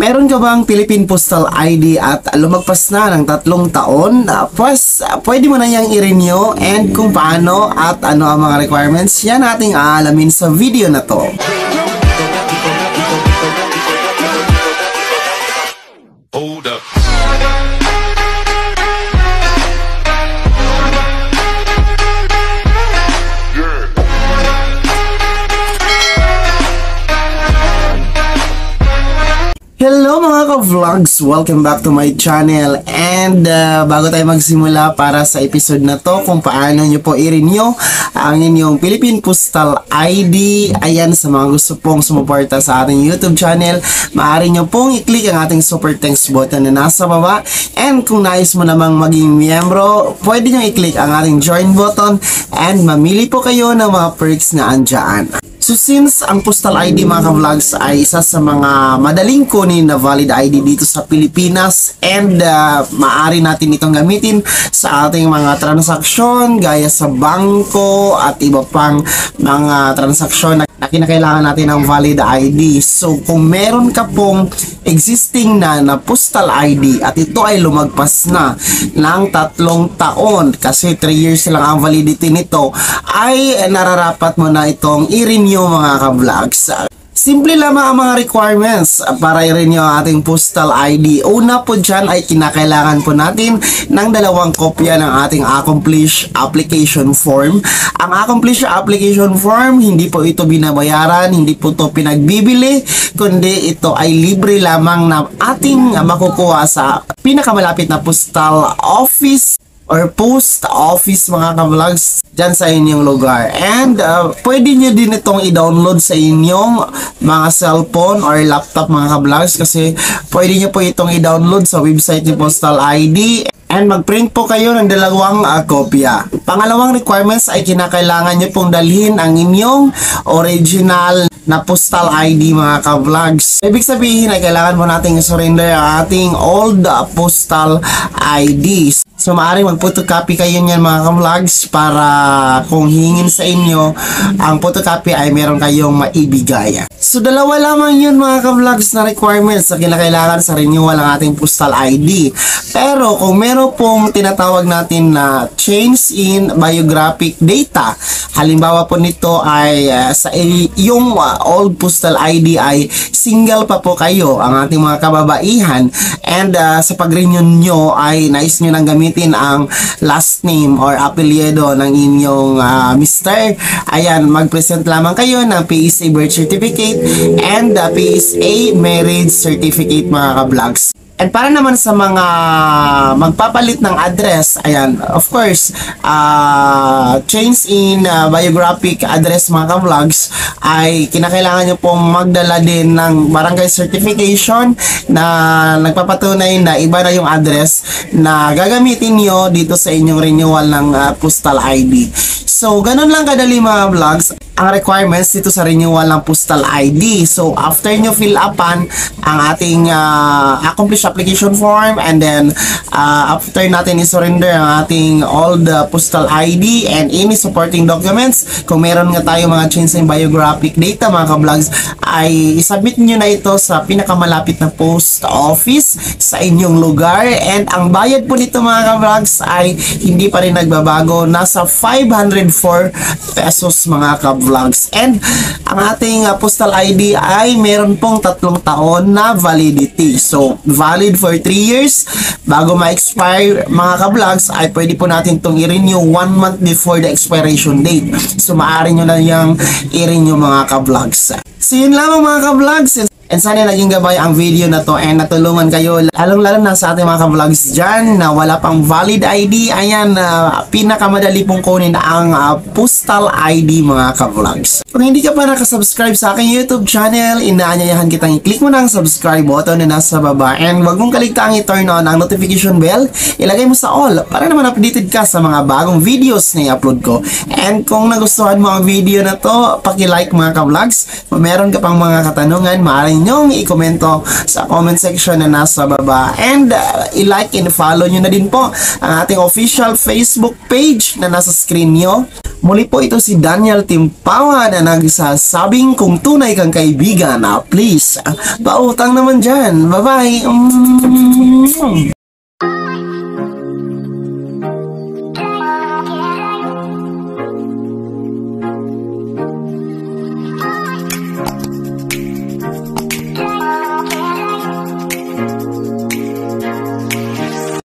Meron ka bang Philippine Postal ID at lumagpas na ng 3 taon? Pwede mo na yang i-renew, and kung paano at ano ang mga requirements, yan ating aalamin sa video na to. Hold up. Hello mga ka-vlogs! Welcome back to my channel, and bago tayo magsimula para sa episode na to kung paano nyo po i-renew ang inyong Philippine Postal ID, ayan, sa mga gusto pong sumuporta sa ating YouTube channel, maaari nyo pong i-click ang ating super thanks button na nasa baba, and kung nais mo namang maging miyembro, pwede nyo i-click ang ating join button and mamili po kayo ng mga perks na andyan. So since ang Postal ID mga ka-vlogs ay isa sa mga madaling kunin na valid ID dito sa Pilipinas, and maaari natin itong gamitin sa ating mga transaksyon gaya sa bangko at iba pang mga transaksyon na kinakailangan natin ng valid ID. So kung meron ka pong existing na Postal ID at ito ay lumagpas na ng 3 taon, kasi 3 years lang ang validity nito, ay nararapat mo na itong i-renew mga ka-vlogs. Simple lamang ang mga requirements para i-renew ang ating Postal ID. Una po dyan ay kinakailangan po natin ng 2 kopya ng ating accomplished application form. Ang accomplished application form, hindi po ito binabayaran, hindi po ito pinagbibili, kundi ito ay libre lamang na ating makukuha sa pinakamalapit na postal office or post office mga ka-vlogs dyan sa inyong lugar. And pwede nyo din itong i-download sa inyong mga cellphone or laptop mga ka-vlogs, kasi pwede nyo po itong i-download sa website ni Postal ID, and mag-print po kayo ng 2 kopya. Pangalawang requirements ay kinakailangan nyo pong dalhin ang inyong original na Postal ID mga ka-vlogs. Ibig sabihin ay kailangan mo nating surrender ang ating old Postal IDs. So maaaring mag-photocopy kayo niyan mga ka-vlogs para kung hingin sa inyo ang photocopy ay meron kayong maibigay. So 2 lamang yun mga ka-vlogs na requirements na kinakailangan sa renewal ng ating Postal ID. Pero kung meron pong tinatawag natin na change in biographic data, halimbawa po nito ay sa yung old Postal ID ay single pa po kayo, ang ating mga kababaihan, and sa pag-renew nyo ay nais nyo nang gamitin ang last name or apelyido ng inyong mister, ayan, mag-present lamang kayo ng PSA birth certificate and PSA marriage certificate mga ka-vlogs. And para naman sa mga magpapalit ng address, ayan, of course, change in biographic address mga ka-vlogs, ay kinakailangan nyo pong magdala din ng barangay certification na nagpapatunay na iba na yung address na gagamitin nyo dito sa inyong renewal ng Postal ID. So, ganun lang kadali mga vlogs ang requirements dito sa renewal ng Postal ID. So, after nyo fill upan ang ating accomplished application form, and then after natin i-surrender ang ating old Postal ID and any supporting documents, kung meron nga tayo mga change in biographic data mga ka-vlogs, ay isubmit nyo na ito sa pinakamalapit na post office sa inyong lugar, and ang bayad po nito mga ka-vlogs ay hindi pa rin nagbabago, nasa 504 pesos mga ka-vlogs. And ang ating Postal ID ay meron pong 3 taon na validity. So, valid for 3 years. Bago ma-expire mga ka-vlogs, ay pwede po natin itong i-renew 1 month before the expiration date. So, maaari nyo na yung i-renew mga ka-vlogs. So, yun lamang mga ka-vlogs. And sana naging gabay ang video na to and natulungan kayo, lalong-lalo na sa ating mga ka-vlogs dyan na wala pang valid ID. Ayan, pinakamadali pong kunin ang Postal ID mga ka-vlogs. Kung hindi ka pa nakasubscribe sa aking YouTube channel, inaanyayahan kitang i-click mo na ang subscribe button na nasa baba, and wag mong kaligtaang i-turn on ang notification bell, ilagay mo sa all para naman updated ka sa mga bagong videos na i-upload ko. And kung nagustuhan mo ang video na to, paki-like mga ka-vlogs. Kung meron ka pang mga katanungan, maaari nyong i-komento sa comment section na nasa baba, and i-like and follow nyo na din po ang ating official Facebook page na nasa screen nyo. Muli po ito si Daniel Timpawa na nagsasabing kung tunay kang kaibigan, please, pautang naman dyan. Bye-bye!